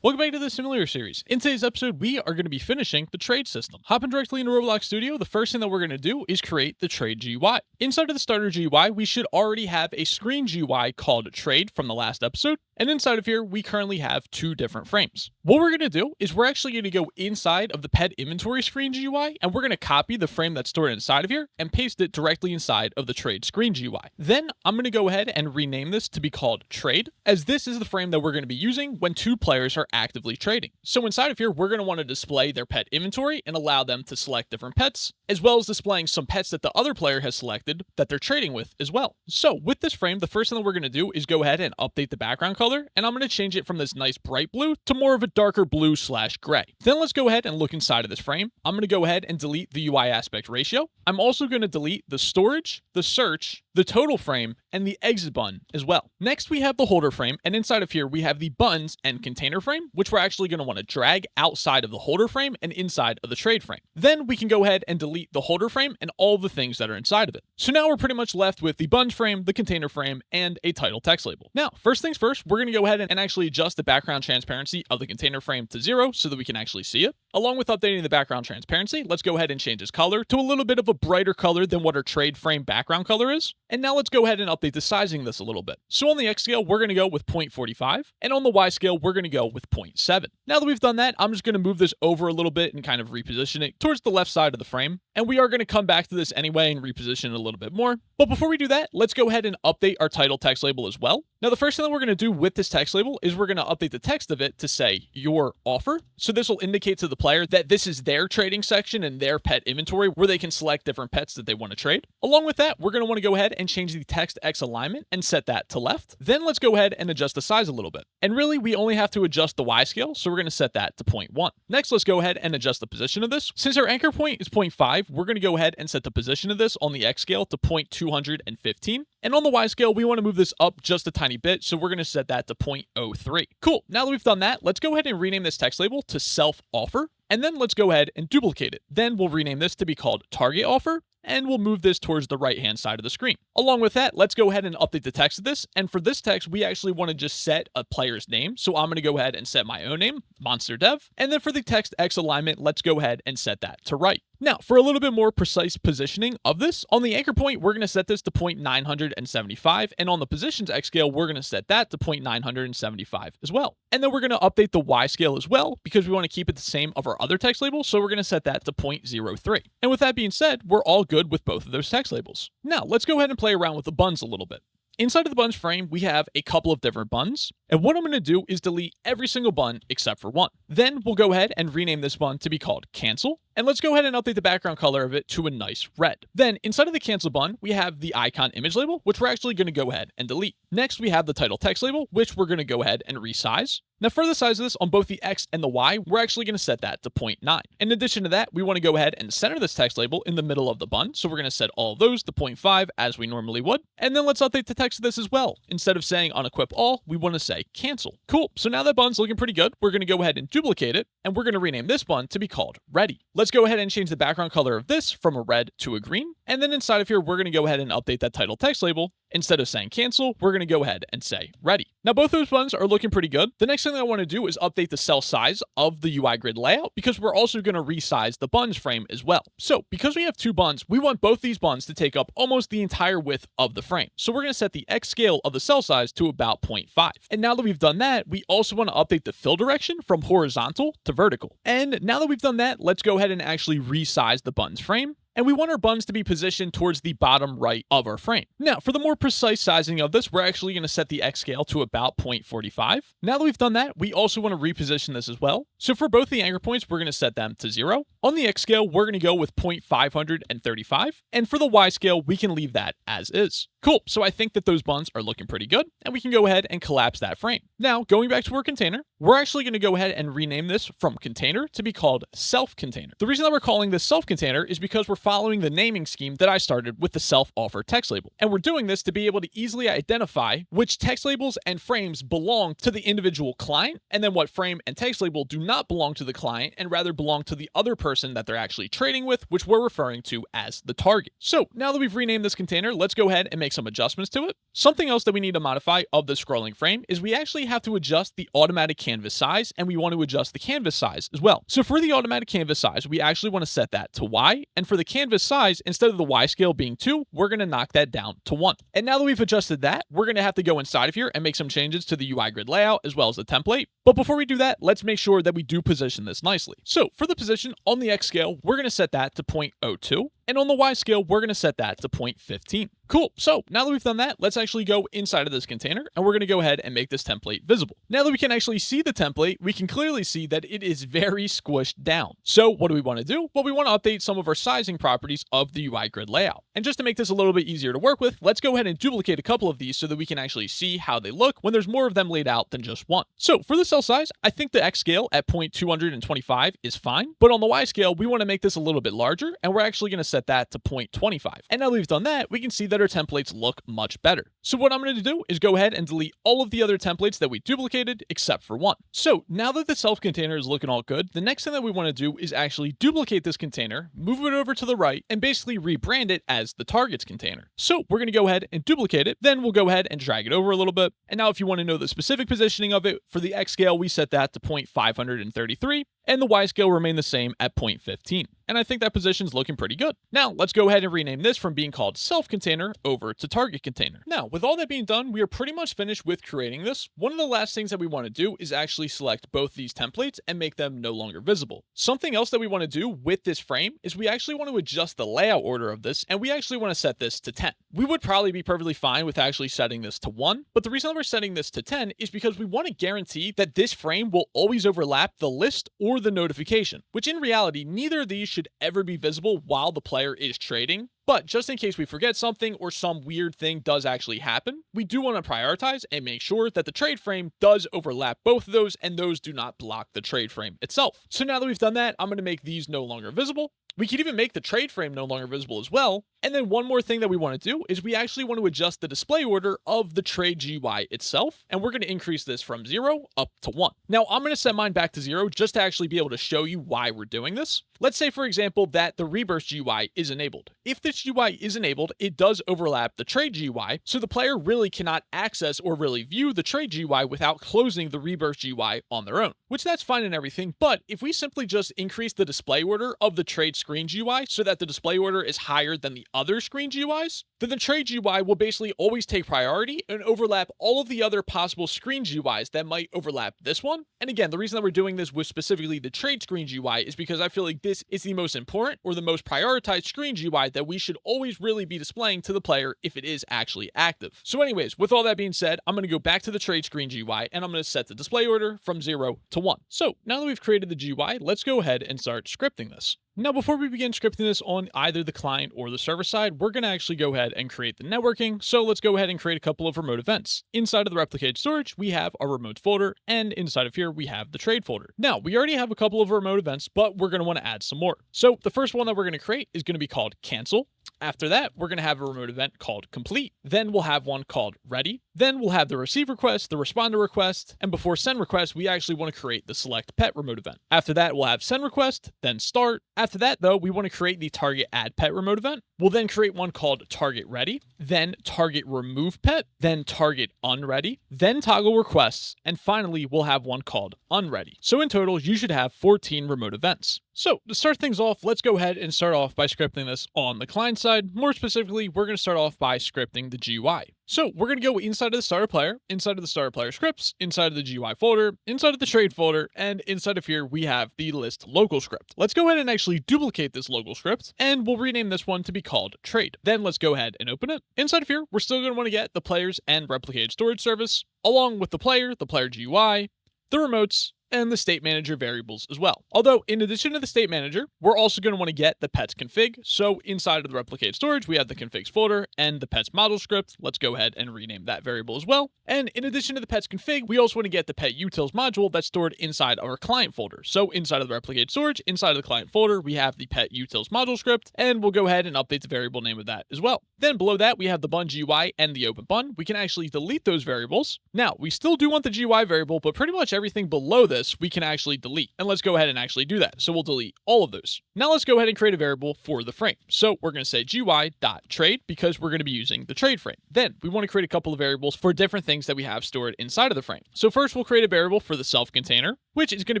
Welcome back to the Simulator series. In today's episode, we are going to be finishing the trade system. Hopping directly into Roblox Studio, the first thing that we're going to do is create the Trade GUI. Inside of the starter GUI, we should already have a screen GUI called Trade from the last episode. And inside of here, we currently have two different frames. What we're going to do is we're actually going to go inside of the pet inventory screen GUI, and we're going to copy the frame that's stored inside of here and paste it directly inside of the trade screen GUI. Then I'm going to go ahead and rename this to be called Trade, as this is the frame that we're going to be using when two players are actively trading. So inside of here, we're going to want to display their pet inventory and allow them to select different pets, as well as displaying some pets that the other player has selected that they're trading with as well. So with this frame, the first thing that we're going to do is go ahead and update the background color, and I'm going to change it from this nice bright blue to more of a darker blue/gray. Then let's go ahead and look inside of this frame. I'm going to go ahead and delete the UI aspect ratio. I'm also going to delete the storage, the search, the total frame, and the exit button as well. Next, we have the holder frame, and inside of here, we have the buttons and container frame, which we're actually going to want to drag outside of the holder frame and inside of the trade frame. Then we can go ahead and delete the holder frame and all the things that are inside of it. So now we're pretty much left with the buttons frame, the container frame, and a title text label. Now, first things first, we're going to go ahead and actually adjust the background transparency of the container frame to 0 so that we can actually see it. Along with updating the background transparency, let's go ahead and change its color to a little bit of a brighter color than what our trade frame background color is. And now let's go ahead and update the sizing of this a little bit. So on the X scale, we're going to go with 0.45, and on the Y scale, we're going to go with 0.7. Now that we've done that, I'm just going to move this over a little bit and kind of reposition it towards the left side of the frame. And we are going to come back to this anyway and reposition it a little bit more. But before we do that, let's go ahead and update our title text label as well. Now, the first thing that we're going to do with this text label is we're going to update the text of it to say your offer. So this will indicate to the player that this is their trading section and their pet inventory where they can select different pets that they want to trade. Along with that, we're going to want to go ahead and change the text X alignment and set that to left. Then let's go ahead and adjust the size a little bit. And really, we only have to adjust the Y scale, so we're going to set that to 0.1. Next, let's go ahead and adjust the position of this. Since our anchor point is 0.5, we're going to go ahead and set the position of this on the X scale to 0.215. And on the Y scale, we want to move this up just a tiny bit, so we're going to set that to 0.03. Cool. Now that we've done that, let's go ahead and rename this text label to self-offer, and then let's go ahead and duplicate it. Then we'll rename this to be called target offer, and we'll move this towards the right-hand side of the screen. Along with that, let's go ahead and update the text of this. And for this text, we actually want to just set a player's name. So I'm going to go ahead and set my own name, MonzterDEV. And then for the text X alignment, let's go ahead and set that to right. Now, for a little bit more precise positioning of this, on the anchor point, we're going to set this to 0.975. And on the positions X scale, we're going to set that to 0.975 as well. And then we're going to update the Y scale as well, because we want to keep it the same of our other text labels. So we're going to set that to 0.03. And with that being said, we're all good with both of those text labels. Now, let's go ahead and play around with the buttons a little bit. Inside of the buttons frame, we have a couple of different buttons. And what I'm going to do is delete every single button except for one. Then we'll go ahead and rename this button to be called cancel. And let's go ahead and update the background color of it to a nice red. Then inside of the cancel button, we have the icon image label, which we're actually going to go ahead and delete. Next, we have the title text label, which we're going to go ahead and resize. Now for the size of this on both the X and the Y, we're actually going to set that to 0.9. In addition to that, we want to go ahead and center this text label in the middle of the button. So we're going to set all of those to 0.5 as we normally would. And then let's update the text of this as well. Instead of saying unequip all, we want to say cancel. Cool. So now that button's looking pretty good. We're going to go ahead and duplicate it, and we're going to rename this button to be called ready. Let's go ahead and change the background color of this from a red to a green. And then inside of here, we're going to go ahead and update that title text label. Instead of saying cancel, we're going to go ahead and say ready. Now, both those buttons are looking pretty good. The next thing that I want to do is update the cell size of the UI grid layout, because we're also going to resize the buttons frame as well. So because we have two buttons, we want both these buttons to take up almost the entire width of the frame. So we're going to set the X scale of the cell size to about 0.5. And now that we've done that, we also want to update the fill direction from horizontal to vertical. And now that we've done that, let's go ahead and actually resize the buttons frame. And we want our buttons to be positioned towards the bottom right of our frame. Now, for the more precise sizing of this, we're actually going to set the X scale to about 0.45. Now that we've done that, we also want to reposition this as well. So for both the anchor points, we're going to set them to 0. On the X scale, we're going to go with 0.535. And for the Y scale, we can leave that as is. Cool. So I think that those buttons are looking pretty good, and we can go ahead and collapse that frame. Now, going back to our container, we're actually going to go ahead and rename this from container to be called self-container. The reason that we're calling this self-container is because we're following the naming scheme that I started with the self-offer text label. And we're doing this to be able to easily identify which text labels and frames belong to the individual client, and then what frame and text label do not belong to the client and rather belong to the other person person that they're actually trading with, which we're referring to as the target. So now that we've renamed this container, let's go ahead and make some adjustments to it. Something else that we need to modify of the scrolling frame is we actually have to adjust the automatic canvas size, and we want to adjust the canvas size as well. So for the automatic canvas size, we actually want to set that to Y, and for the canvas size, instead of the Y scale being 2, we're going to knock that down to 1. And now that we've adjusted that, we're going to have to go inside of here and make some changes to the UI grid layout as well as the template. But before we do that, let's make sure that we do position this nicely. So for the position on the X scale, we're going to set that to 0.02. And on the Y scale, we're going to set that to 0.15. Cool. So now that we've done that, let's actually go inside of this container, and we're going to go ahead and make this template visible. Now that we can actually see the template, we can clearly see that it is very squished down. So what do we want to do? Well, we want to update some of our sizing properties of the UI grid layout. And just to make this a little bit easier to work with, let's go ahead and duplicate a couple of these so that we can actually see how they look when there's more of them laid out than just one. So for the cell size, I think the X scale at 0.225 is fine, but on the Y scale, we want to make this a little bit larger, and we're actually going to set that to 0.25. And now that we've done that, we can see that our templates look much better. So what I'm going to do is go ahead and delete all of the other templates that we duplicated except for one. So now that the self container is looking all good, the next thing that we want to do is actually duplicate this container, move it over to the right, and basically rebrand it as the targets container. So we're going to go ahead and duplicate it, then we'll go ahead and drag it over a little bit. And now if you want to know the specific positioning of it, for the X scale, we set that to 0.533, and the Y scale remained the same at 0.15. And I think that position's looking pretty good. Now, let's go ahead and rename this from being called self container over to target container. Now, with all that being done, we are pretty much finished with creating this. One of the last things that we want to do is actually select both these templates and make them no longer visible. Something else that we want to do with this frame is we actually want to adjust the layout order of this, and we actually want to set this to 10. We would probably be perfectly fine with actually setting this to 1, but the reason that we're setting this to 10 is because we want to guarantee that this frame will always overlap the list or the notification, which in reality, neither of these should ever be visible while the player is trading. But just in case we forget something or some weird thing does actually happen, we do want to prioritize and make sure that the trade frame does overlap both of those and those do not block the trade frame itself. So now that we've done that, I'm going to make these no longer visible. We could even make the trade frame no longer visible as well. And then one more thing that we want to do is we actually want to adjust the display order of the Trade GUI itself. And we're going to increase this from 0 up to 1. Now I'm going to set mine back to 0 just to actually be able to show you why we're doing this. Let's say, for example, that the Rebirth GUI is enabled. If this GUI is enabled, it does overlap the Trade GUI, so the player really cannot access or really view the Trade GUI without closing the Rebirth GUI on their own, which that's fine and everything. But if we simply just increase the display order of the Trade Screen GUI so that the display order is higher than the other screen GUIs, then the Trade GUI will basically always take priority and overlap all of the other possible screen GUIs that might overlap this one. And again, the reason that we're doing this with specifically the Trade Screen GUI is because I feel like this is the most important or the most prioritized screen GUI that we should always really be displaying to the player if it is actually active. So anyways, with all that being said, I'm going to go back to the Trade Screen GUI and I'm going to set the display order from 0 to 1. So now that we've created the GUI, let's go ahead and start scripting this. Now, before we begin scripting this on either the client or the server side, we're going to actually go ahead and create the networking. So let's go ahead and create a couple of remote events. Inside of the replicated storage, we have our remote folder, and inside of here, we have the trade folder. Now, we already have a couple of remote events, but we're going to want to add some more. So the first one that we're going to create is going to be called cancel. After that, we're going to have a remote event called complete. Then we'll have one called ready. Then we'll have the receive request, the responder request, and before send request, we actually want to create the select pet remote event. After that, we'll have send request, then start. After that, though, we want to create the target add pet remote event. We'll then create one called target ready, then target remove pet, then target unready, then toggle requests, and finally, we'll have one called unready. So in total, you should have 14 remote events. So to start things off, let's go ahead and start off by scripting this on the client side. More specifically, we're going to start off by scripting the GUI. So we're going to go inside of the starter player, inside of the starter player scripts, inside of the GUI folder, inside of the trade folder, and inside of here, we have the list local script. Let's go ahead and actually duplicate this local script, and we'll rename this one to be called trade. Then let's go ahead and open it. Inside of here, we're still going to want to get the players and replicated storage service, along with the player GUI, the remotes, and the state manager variables as well. Although in addition to the state manager, we're also going to want to get the pets config. So inside of the replicated storage, we have the configs folder and the pets module script. Let's go ahead and rename that variable as well. And in addition to the pets config, we also want to get the pet utils module that's stored inside our client folder. So inside of the replicated storage, inside of the client folder, we have the pet utils module script, and we'll go ahead and update the variable name of that as well. Then below that, we have the bun GUI and the open bun. We can actually delete those variables. Now, we still do want the GUI variable, but pretty much everything below this, we can actually delete. And let's go ahead and actually do that. So we'll delete all of those. Now let's go ahead and create a variable for the frame. So we're going to say GUI.trade because we're going to be using the trade frame. Then we want to create a couple of variables for different things that we have stored inside of the frame. So first we'll create a variable for the self container, which is going to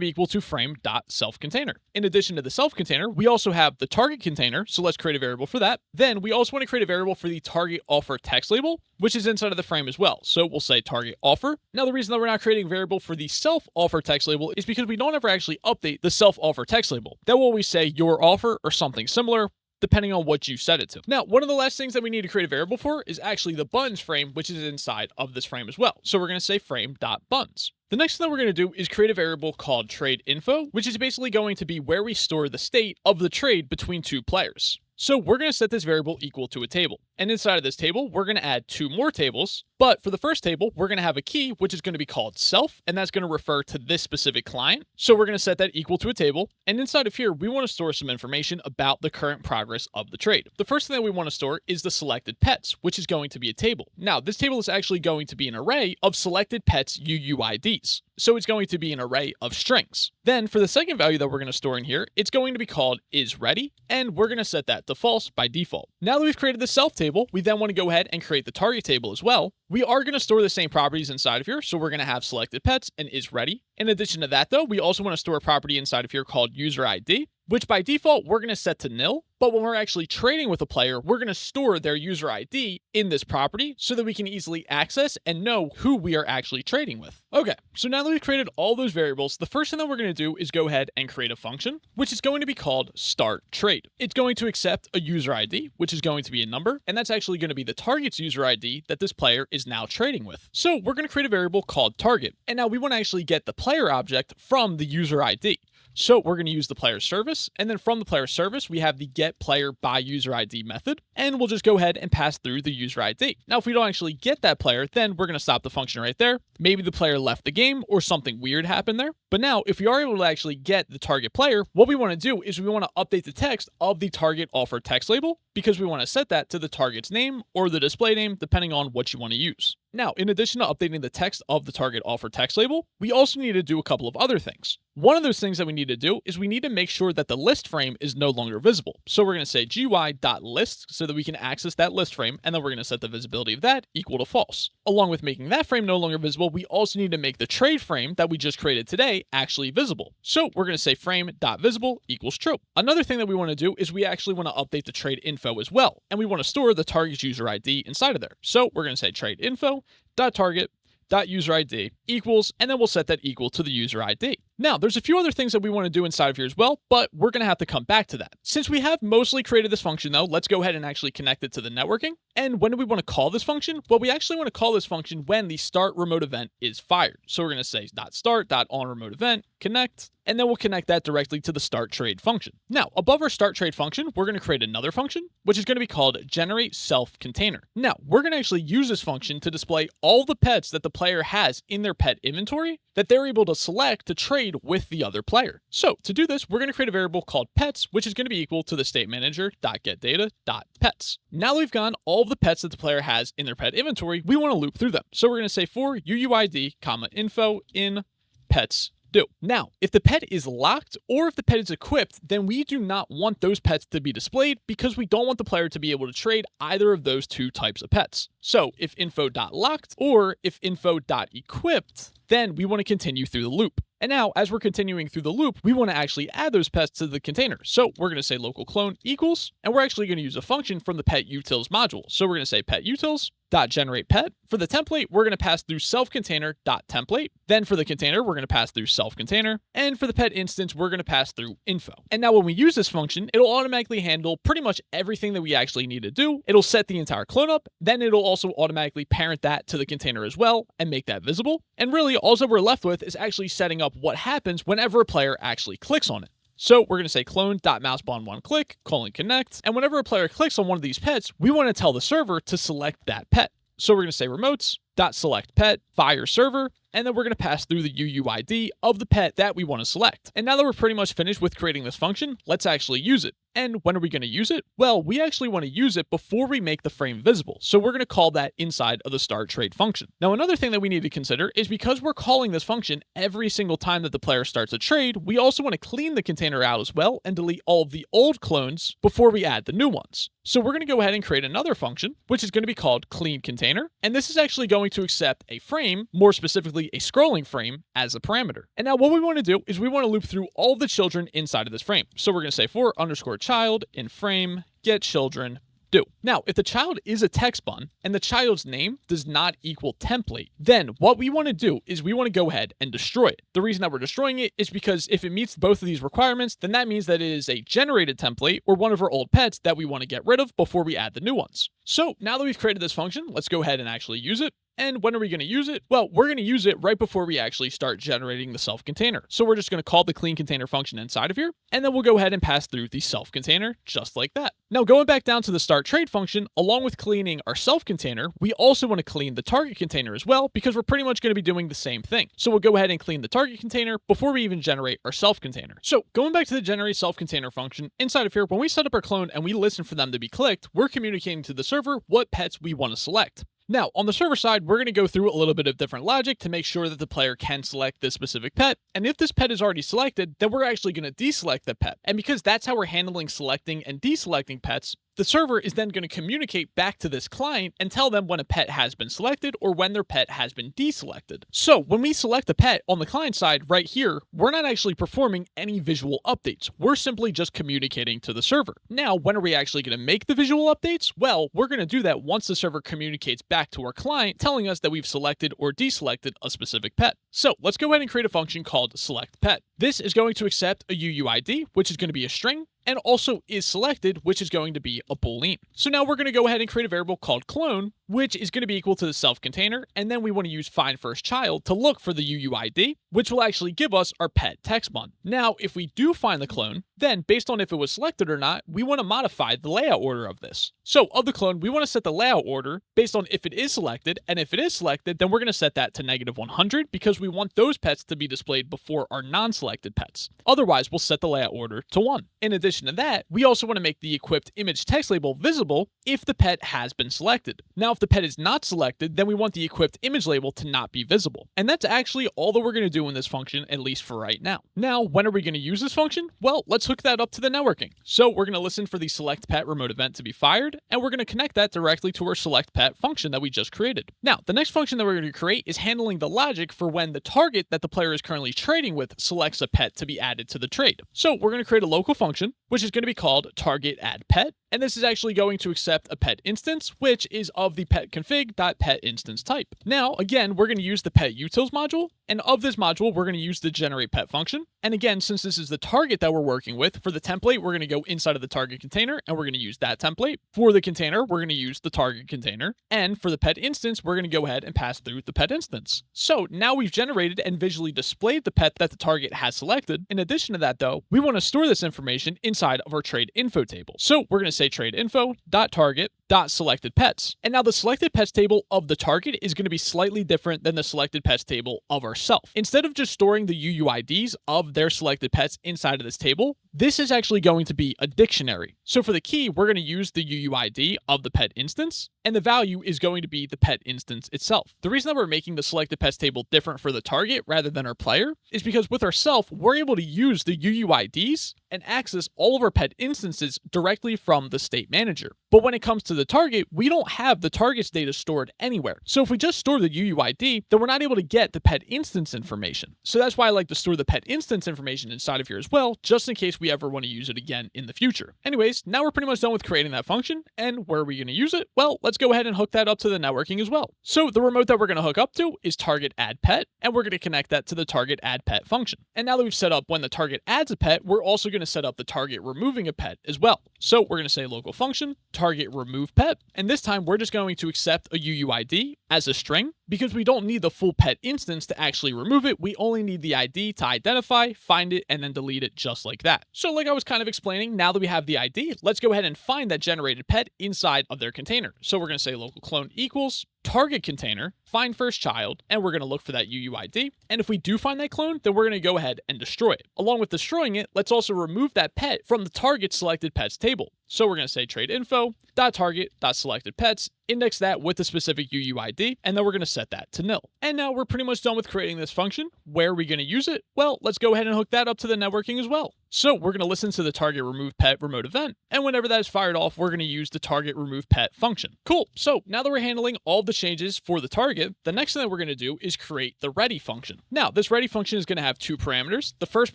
be equal to frame.self-container. In addition to the self container, we also have the target container. So let's create a variable for that. Then we also want to create a variable for the target offer text label, which is inside of the frame as well. So we'll say target offer. Now the reason that we're not creating a variable for the self offer text label is because we don't ever actually update the self offer text label. That will always say your offer or something similar, depending on what you set it to. Now, one of the last things that we need to create a variable for is actually the buttons frame, which is inside of this frame as well. So we're going to say frame.buttons. The next thing that we're going to do is create a variable called trade info, which is basically going to be where we store the state of the trade between two players. So we're going to set this variable equal to a table. And inside of this table, we're going to add two more tables. But for the first table, we're going to have a key, which is going to be called self, and that's going to refer to this specific client. So we're going to set that equal to a table. And inside of here, we want to store some information about the current progress of the trade. The first thing that we want to store is the selected pets, which is going to be a table. Now, this table is actually going to be an array of selected pets UUIDs. So it's going to be an array of strings. Then for the second value that we're going to store in here, it's going to be called isReady, and we're going to set that to false by default. Now that we've created the self table, we then want to go ahead and create the target table as well. We are going to store the same properties inside of here, so we're going to have selected pets and isReady. In addition to that though, we also want to store a property inside of here called user ID, which by default we're going to set to nil. But when we're actually trading with a player, we're going to store their user ID in this property so that we can easily access and know who we are actually trading with. Okay, so now that we've created all those variables, the first thing that we're going to do is go ahead and create a function, which is going to be called start trade. It's going to accept a user ID, which is going to be a number, and that's actually going to be the target's user ID that this player is now trading with. So we're going to create a variable called target, and now we want to actually get the player object from the user ID. So we're going to use the player service, and then from the player service, we have the get player by user ID method, and we'll just go ahead and pass through the user ID. Now, if we don't actually get that player, then we're going to stop the function right there. Maybe the player left the game or something weird happened there. But now, if we are able to actually get the target player, what we want to do is we want to update the text of the target offer text label because we want to set that to the target's name or the display name, depending on what you want to use. Now, in addition to updating the text of the target offer text label, we also need to do a couple of other things. One of those things that we need to do is we need to make sure that the list frame is no longer visible. So we're going to say GUI.list so that we can access that list frame, and then we're going to set the visibility of that equal to false. Along with making that frame no longer visible, we also need to make the trade frame that we just created today actually visible. So we're going to say frame.visible equals true. Another thing that we want to do is we actually want to update the trade info as well, and we want to store the target's user ID inside of there. So we're going to say trade info.target.user ID equals, and then we'll set that equal to the user ID. Now, there's a few other things that we want to do inside of here as well, but we're going to have to come back to that. Since we have mostly created this function though, let's go ahead and actually connect it to the networking. And when do we want to call this function? Well, we actually want to call this function when the start remote event is fired. So we're going to say .start.onRemoteEvent connect, and then we'll connect that directly to the start trade function. Now, above our start trade function, we're going to create another function, which is going to be called generate self container. Now, we're going to actually use this function to display all the pets that the player has in their pet inventory that they're able to select to trade with the other player. So to do this, we're going to create a variable called pets, which is going to be equal to the state manager.getData.pets. Now that we've gotten all of the pets that the player has in their pet inventory, we want to loop through them. So we're going to say for UUID, info in pets do. Now, if the pet is locked or if the pet is equipped, then we do not want those pets to be displayed because we don't want the player to be able to trade either of those two types of pets. So if info.locked or if info.equipped, then we want to continue through the loop. And now, as we're continuing through the loop, we want to actually add those pets to the container. So we're going to say local clone equals, and we're actually going to use a function from the pet utils module. So we're going to say pet utils dot generate pet. For the template, we're going to pass through self-container.template. Then for the container, we're going to pass through self-container. And for the pet instance, we're going to pass through info. And now when we use this function, it'll automatically handle pretty much everything that we actually need to do. It'll set the entire clone up. Then it'll also automatically parent that to the container as well and make that visible. And really, all that we're left with is actually setting up what happens whenever a player actually clicks on it. So we're going to say clone.mousebond1click, connect. And whenever a player clicks on one of these pets, we want to tell the server to select that pet. So we're going to say remotes.select pet, fire server, and then we're going to pass through the UUID of the pet that we want to select. And now that we're pretty much finished with creating this function, let's actually use it. And when are we going to use it? Well, we actually want to use it before we make the frame visible. So we're going to call that inside of the start trade function. Now, another thing that we need to consider is because we're calling this function every single time that the player starts a trade, we also want to clean the container out as well and delete all of the old clones before we add the new ones. So we're going to go ahead and create another function, which is going to be called clean container. And this is actually going to accept a frame, more specifically a scrolling frame, as a parameter. And now what we want to do is we want to loop through all the children inside of this frame. So we're going to say for underscore child in frame get children do. Now, if the child is a text bun and the child's name does not equal template, then what we want to do is we want to go ahead and destroy it. The reason that we're destroying it is because if it meets both of these requirements, then that means that it is a generated template or one of our old pets that we want to get rid of before we add the new ones. So now that we've created this function, let's go ahead and actually use it. And when are we going to use it? Well, we're going to use it right before we actually start generating the self container. So we're just going to call the clean container function inside of here, and then we'll go ahead and pass through the self container just like that. Now, going back down to the start trade function, along with cleaning our self container, we also want to clean the target container as well, because we're pretty much going to be doing the same thing. So we'll go ahead and clean the target container before we even generate our self container. So going back to the generate self container function inside of here, when we set up our clone and we listen for them to be clicked, we're communicating to the server what pets we want to select. Now, on the server side, we're going to go through a little bit of different logic to make sure that the player can select this specific pet. And if this pet is already selected, then we're actually going to deselect the pet. And because that's how we're handling selecting and deselecting pets, the server is then going to communicate back to this client and tell them when a pet has been selected or when their pet has been deselected. So when we select a pet on the client side right here, we're not actually performing any visual updates. We're simply just communicating to the server. Now, when are we actually going to make the visual updates? Well, we're going to do that once the server communicates back to our client telling us that we've selected or deselected a specific pet. So let's go ahead and create a function called select pet. This is going to accept a UUID, which is going to be a string, and also is selected, which is going to be a boolean. So now we're going to go ahead and create a variable called clone, which is going to be equal to the self container, and then we want to use find first child to look for the UUID, which will actually give us our pet text bun. Now, if we do find the clone, then based on if it was selected or not, we want to modify the layout order of this. So of the clone, we want to set the layout order based on if it is selected, and if it is selected, then we're going to set that to -100 because we want those pets to be displayed before our non-selected pets. Otherwise, we'll set the layout order to 1. In addition to that, we also want to make the equipped image text label visible if the pet has been selected. Now, if the pet is not selected, then we want the equipped image label to not be visible. And that's actually all that we're going to do in this function, at least for right now. Now, when are we going to use this function? Well, let's hook that up to the networking. So we're going to listen for the select pet remote event to be fired, and we're going to connect that directly to our select pet function that we just created. Now, the next function that we're going to create is handling the logic for when the target that the player is currently trading with selects a pet to be added to the trade. So we're going to create a local function, which is going to be called target add pet. And this is actually going to accept a pet instance, which is of the pet config.pet instance type. Now, again, we're going to use the pet utils module. And of this module, we're going to use the generate pet function. And again, since this is the target that we're working with, for the template, we're going to go inside of the target container and we're going to use that template. For the container, we're going to use the target container. And for the pet instance, we're going to go ahead and pass through the pet instance. So now we've generated and visually displayed the pet that the target has selected. In addition to that, though, we want to store this information inside of our trade info table. So we're going to say trade info.target.selected pets. And now the selected pets table of the target is going to be slightly different than the selected pets table of ourself. Instead of just storing the UUIDs of their selected pets inside of this table, this is actually going to be a dictionary. So for the key, we're going to use the UUID of the pet instance, and the value is going to be the pet instance itself. The reason that we're making the selected pets table different for the target rather than our player is because with ourself, we're able to use the UUIDs and access all of our pet instances directly from the state manager. But when it comes to the target, we don't have the target's data stored anywhere. So if we just store the UUID, then we're not able to get the pet instance information. So that's why I like to store the pet instance information inside of here as well, just in case we ever want to use it again in the future. Anyways, now we're pretty much done with creating that function. And where are we going to use it? Well, let's go ahead and hook that up to the networking as well. So the remote that we're going to hook up to is target add pet, and we're going to connect that to the target add pet function. And now that we've set up when the target adds a pet, we're also going to set up the target removing a pet as well. So we're going to say local function, target remove pet, and this time we're just going to accept a UUID as a string because we don't need the full pet instance to actually remove it. We only need the ID to identify, find it, and then delete it just like that. So like I was kind of explaining, now that we have the ID, let's go ahead and find that generated pet inside of their container. So we're going to say local clone equals target container, find first child, and we're going to look for that UUID. And if we do find that clone, then we're going to go ahead and destroy it. Along with destroying it, let's also remove that pet from the target selected pets table. So we're going to say trade info.target.selected pets, index that with the specific UUID, and then we're going to set that to nil. And now we're pretty much done with creating this function. Where are we going to use it? Well, let's go ahead and hook that up to the networking as well. So we're going to listen to the target remove pet remote event, and whenever that is fired off, we're going to use the target remove pet function. Cool. So now that we're handling all the changes for the target, the next thing that we're going to do is create the ready function. Now, this ready function is going to have two parameters. The first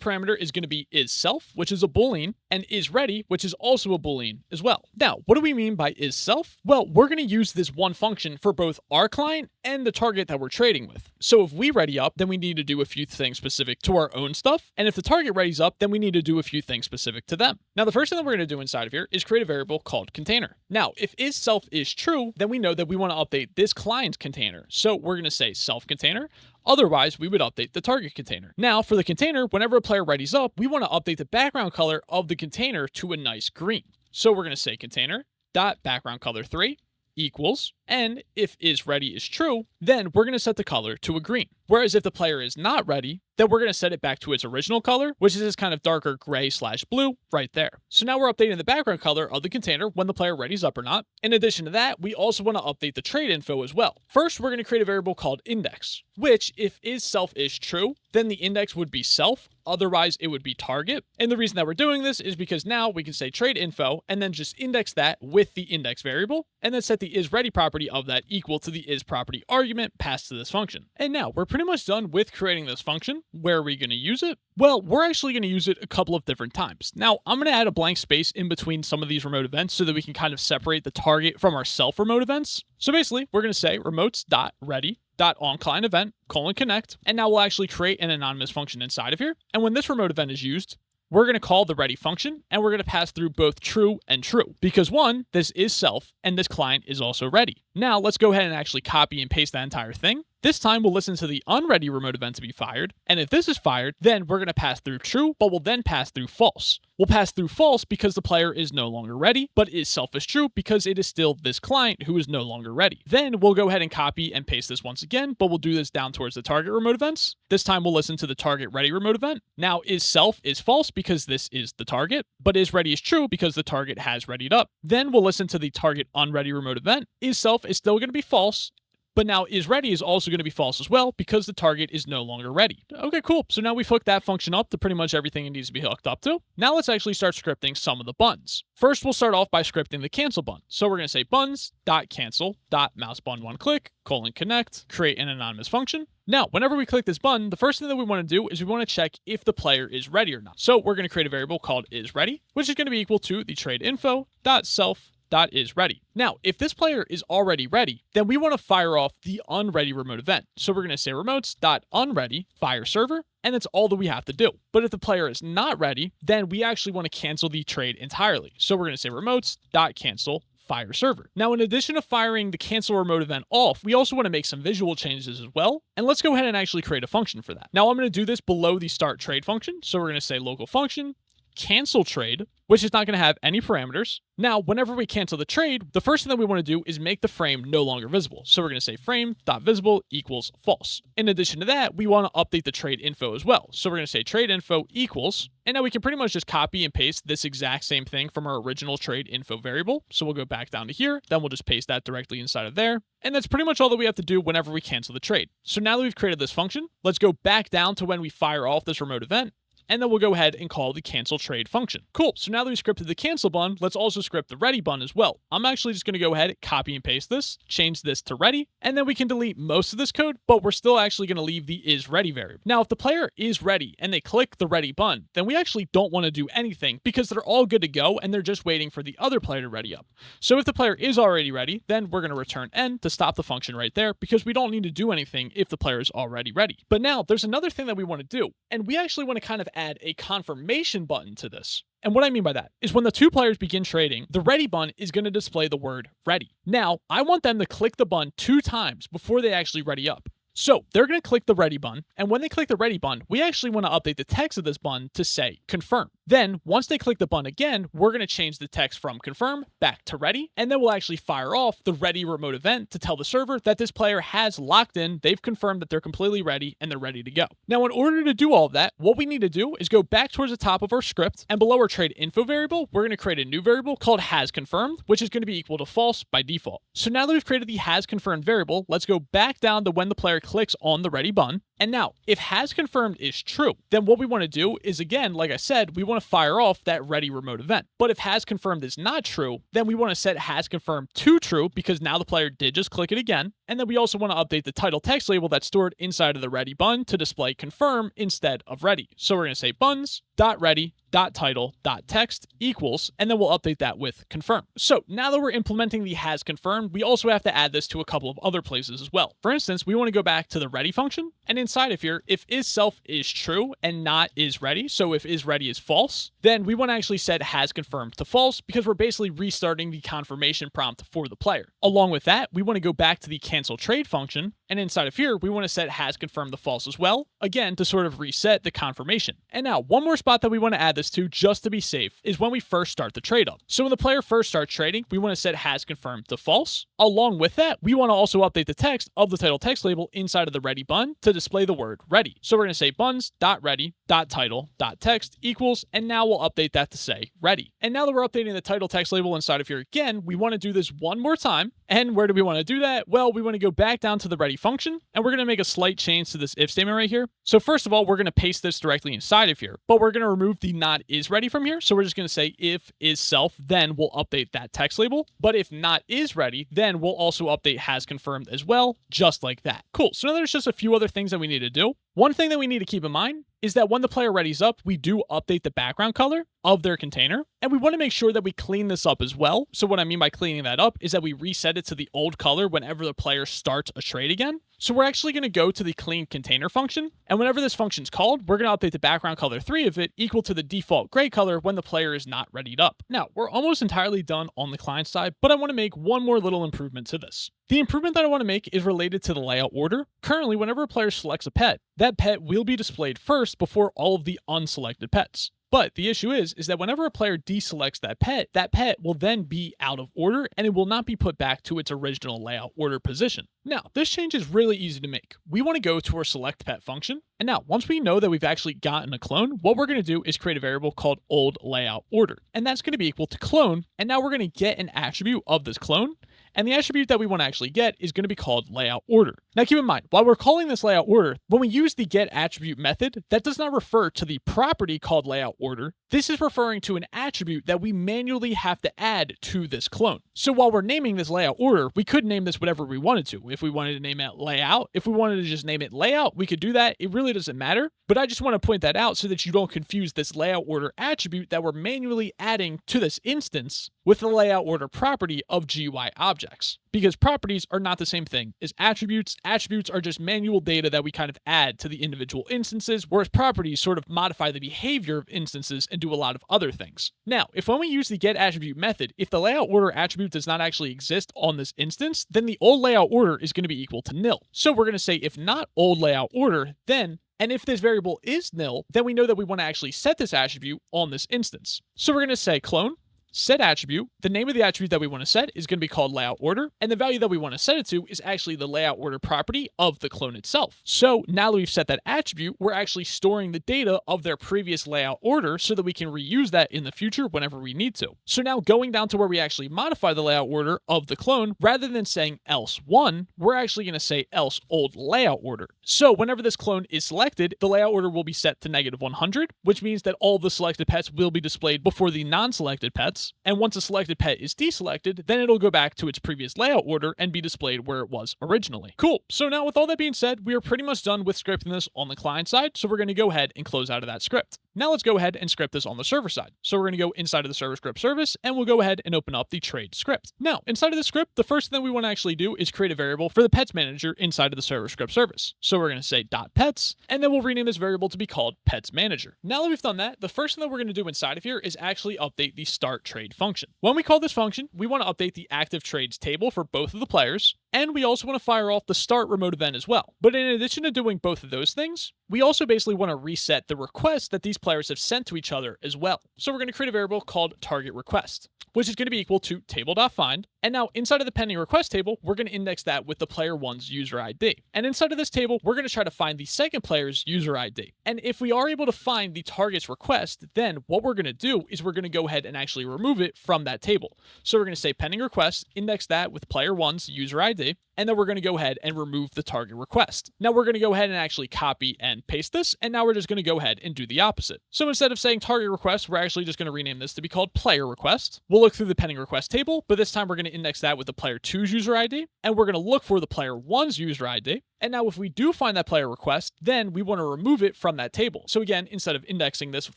parameter is going to be isSelf, which is a boolean, and isReady, which is also a boolean as well. Now, what do we mean by isSelf? Well, we're going to use this one function for both our client and the target that we're trading with. So if we ready up, then we need to do a few things specific to our own stuff. And if the target readies up, then we need to do a few things specific to them. Now, the first thing that we're going to do inside of here is create a variable called container. Now, if isSelf is true, then we know that we want to update this client's container. So we're going to say self container. Otherwise, we would update the target container. Now, for the container, whenever a player readies up, we want to update the background color of the container to a nice green. So we're going to say container.background color 3 equals, and if isReady is true, then we're going to set the color to a green. Whereas if the player is not ready, then we're going to set it back to its original color, which is this kind of darker gray/blue right there. So now we're updating the background color of the container when the player readies up or not. In addition to that, we also want to update the trade info as well. First, we're going to create a variable called index, which if isSelf is true, then the index would be self. Otherwise, it would be target. And the reason that we're doing this is because now we can say trade info and then just index that with the index variable and then set the isReady property of that equal to the isProperty argument passed to this function. And now we're pretty much done with creating this function. Where are we going to use it? Well, we're actually going to use it a couple of different times. Now, I'm going to add a blank space in between some of these remote events so that we can kind of separate the target from our self remote events. So basically, we're going to say remotes.ready.onClientEvent :connect, and now we'll actually create an anonymous function inside of here. And when this remote event is used, we're going to call the ready function, and we're going to pass through both true and true because one, this is self, and this client is also ready. Now let's go ahead and actually copy and paste that entire thing. This time we'll listen to the unready remote event to be fired, and if this is fired, then we're going to pass through true, but we'll then pass through false. We'll pass through false because the player is no longer ready, but isSelf is true because it is still this client who is no longer ready. Then we'll go ahead and copy and paste this once again, but we'll do this down towards the target remote events. This time we'll listen to the target ready remote event. Now isSelf is false because this is the target, but isReady is true because the target has readied up. Then we'll listen to the target unready remote event. isSelf is still going to be false, but now isReady is also going to be false as well because the target is no longer ready. Okay, cool. So now we've hooked that function up to pretty much everything it needs to be hooked up to. Now let's actually start scripting some of the buttons. First, we'll start off by scripting the cancel button. So we're going to say buttons.cancel.mousebutton1click :connect, create an anonymous function. Now, whenever we click this button, the first thing that we want to do is we want to check if the player is ready or not. So we're going to create a variable called isReady, which is going to be equal to the trade info.self.isReady. Now, if this player is already ready, then we want to fire off the unready remote event. So we're going to say remotes.unready fire server, and that's all that we have to do. But if the player is not ready, then we actually want to cancel the trade entirely. So we're going to say remotes.cancel fire server. Now, in addition to firing the cancel remote event off, we also want to make some visual changes as well. And let's go ahead and actually create a function for that. Now, I'm going to do this below the start trade function. So we're going to say local function cancel trade, which is not going to have any parameters. Now, whenever we cancel the trade, the first thing that we want to do is make the frame no longer visible. So we're going to say frame.visible equals false. In addition to that, we want to update the trade info as well. So we're going to say trade info equals, and now we can pretty much just copy and paste this exact same thing from our original trade info variable. So we'll go back down to here, then we'll just paste that directly inside of there. And that's pretty much all that we have to do whenever we cancel the trade. So now that we've created this function, let's go back down to when we fire off this remote event, and then we'll go ahead and call the cancel trade function. Cool. So now that we've scripted the cancel button, let's also script the ready button as well. I'm actually just going to go ahead, copy and paste this, change this to ready, and then we can delete most of this code, but we're still actually going to leave the isReady variable. Now, if the player is ready and they click the ready button, then we actually don't want to do anything because they're all good to go and they're just waiting for the other player to ready up. So if the player is already ready, then we're going to return n to stop the function right there because we don't need to do anything if the player is already ready. But now there's another thing that we want to do, and we actually want to kind of to add a confirmation button to this. And what I mean by that is when the two players begin trading, the ready button is going to display the word ready. Now, I want them to click the button 2 times before they actually ready up. So they're going to click the ready button, and when they click the ready button, we actually want to update the text of this button to say confirm. Then once they click the button again, we're going to change the text from confirm back to ready, and then we'll actually fire off the ready remote event to tell the server that this player has locked in, they've confirmed that they're completely ready, and they're ready to go. Now, in order to do all of that, what we need to do is go back towards the top of our script, and below our trade info variable, we're going to create a new variable called has confirmed, which is going to be equal to false by default. So now that we've created the has confirmed variable, let's go back down to when the player clicks on the ready button. And now, if has confirmed is true, then what we want to do is, again, like I said, we want to fire off that ready remote event. But if has confirmed is not true, then we want to set has confirmed to true because now the player did just click it again. And then we also want to update the title text label that's stored inside of the ready button to display confirm instead of ready. So we're going to say buttons.ready.title.text equals, and then we'll update that with confirm. So now that we're implementing the has confirmed, we also have to add this to a couple of other places as well. For instance, we want to go back to the ready function, and inside of here, if isSelf is true and not isReady, so if isReady is false, then we want to actually set has confirmed to false because we're basically restarting the confirmation prompt for the player. Along with that, we want to go back to the cancel trade function, and inside of here, we want to set has confirmed to false as well, again, to sort of reset the confirmation. And now, one more spot that we want to add this to just to be safe is when we first start the trade up. So when the player first starts trading, we want to set has confirmed to false. Along with that, we want to also update the text of the title text label inside of the ready button to display the word ready. So we're going to say buttons.ready.title.text equals, and now we'll update that to say ready. And now that we're updating the title text label inside of here again, we want to do this one more time. And where do we want to do that? Well, we want to go back down to the ready function, and we're going to make a slight change to this if statement right here. So first of all, we're going to paste this directly inside of here, but we're going to remove the not is ready from here. So we're just going to say if is self, then we'll update that text label. But if not is ready, then we'll also update has confirmed as well, just like that. Cool. So now there's just a few other things that we need to do. One thing that we need to keep in mind is that when the player readies up, we do update the background color of their container, and we want to make sure that we clean this up as well. So what I mean by cleaning that up is that we reset it to the old color whenever the player starts a trade again. So we're actually going to go to the clean container function, and whenever this function's called, we're going to update the background color 3 of it equal to the default gray color when the player is not readied up. Now, we're almost entirely done on the client side, but I want to make one more little improvement to this. The improvement that I want to make is related to the layout order. Currently, whenever a player selects a pet, that pet will be displayed first before all of the unselected pets. But the issue is that whenever a player deselects that pet will then be out of order and it will not be put back to its original layout order position. Now, this change is really easy to make. We want to go to our select pet function. And now, once we know that we've actually gotten a clone, what we're going to do is create a variable called old layout order. And that's going to be equal to clone. And now we're going to get an attribute of this clone. And the attribute that we want to actually get is going to be called layout order. Now keep in mind, while we're calling this layout order, when we use the get attribute method, that does not refer to the property called layout order. This is referring to an attribute that we manually have to add to this clone. So while we're naming this layout order, we could name this whatever we wanted to. If we wanted to name it layout, if we wanted to just name it layout, we could do that. It really doesn't matter. But I just want to point that out so that you don't confuse this layout order attribute that we're manually adding to this instance with the layout order property of GUI objects. Because properties are not the same thing as attributes. Attributes are just manual data that we kind of add to the individual instances, whereas properties sort of modify the behavior of instances and do a lot of other things. Now, if when we use the get attribute method, if the layout order attribute does not actually exist on this instance, then the old layout order is going to be equal to nil. So we're going to say if not old layout order, then, and if this variable is nil, then we know that we want to actually set this attribute on this instance. So we're going to say clone set attribute. The name of the attribute that we want to set is going to be called layout order, and the value that we want to set it to is actually the layout order property of the clone itself. So now that we've set that attribute, we're actually storing the data of their previous layout order so that we can reuse that in the future whenever we need to. So now going down to where we actually modify the layout order of the clone, rather than saying else 1, we're actually going to say else old layout order. So whenever this clone is selected, the layout order will be set to -100, which means that all of the selected pets will be displayed before the non-selected pets. And once a selected pet is deselected, then it'll go back to its previous layout order and be displayed where it was originally. Cool. So now with all that being said, we are pretty much done with scripting this on the client side. So we're going to go ahead and close out of that script. Now let's go ahead and script this on the server side. So we're going to go inside of the server script service, and we'll go ahead and open up the trade script. Now, inside of the script, the first thing we want to actually do is create a variable for the pets manager inside of the server script service. So we're going to say .pets, and then we'll rename this variable to be called pets manager. Now that we've done that, the first thing that we're going to do inside of here is actually update the start trade function. When we call this function, we want to update the active trades table for both of the players, and we also want to fire off the start remote event as well. But in addition to doing both of those things, we also basically want to reset the request that these players have sent to each other as well. So we're going to create a variable called target request, which is going to be equal to table.find. And now inside of the pending request table, we're going to index that with the player 1's user ID. And inside of this table, we're going to try to find the second player's user ID. And if we are able to find the target's request, then what we're going to do is we're going to go ahead and actually remove it from that table. So we're going to say pending request, index that with player 1's user ID, and then we're going to go ahead and remove the target request. Now we're going to go ahead and actually copy and paste this, and now we're just going to go ahead and do the opposite. So instead of saying target request, we're actually just going to rename this to be called player request. We'll look through the pending request table, but this time we're going to index that with the player 2's user ID, and we're going to look for the player 1's user ID. And now if we do find that player request, then we want to remove it from that table. So again, instead of indexing this with